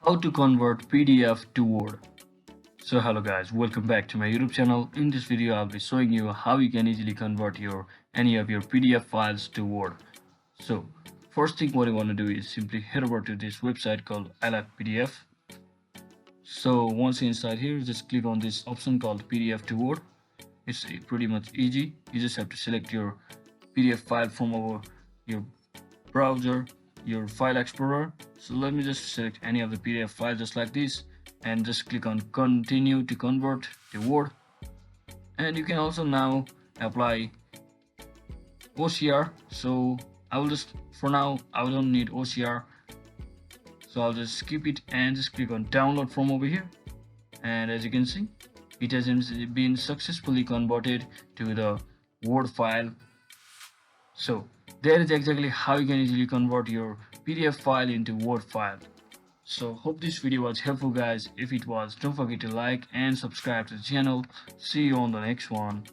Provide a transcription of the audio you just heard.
How to convert PDF to Word. So hello guys, welcome back to my YouTube channel. In this video I'll be showing you how you can easily convert any of your PDF files to Word. So first thing what you want to do is simply head over to this website called I Like PDF. So once inside here, just click on this option called PDF to Word. It's pretty much easy. You just have to select your PDF file from your browser, your file explorer. So let me just select any of the PDF file just like this and just click on continue to convert to Word. And you can also now apply OCR. So I will just, for now, I don't need OCR. So I'll just skip it and just click on download from over here. And as you can see, it has been successfully converted to the Word file. So that is exactly how you can easily convert your PDF file into Word file. So hope this video was helpful guys. If it was, don't forget to like and subscribe to the channel. See you on the next one.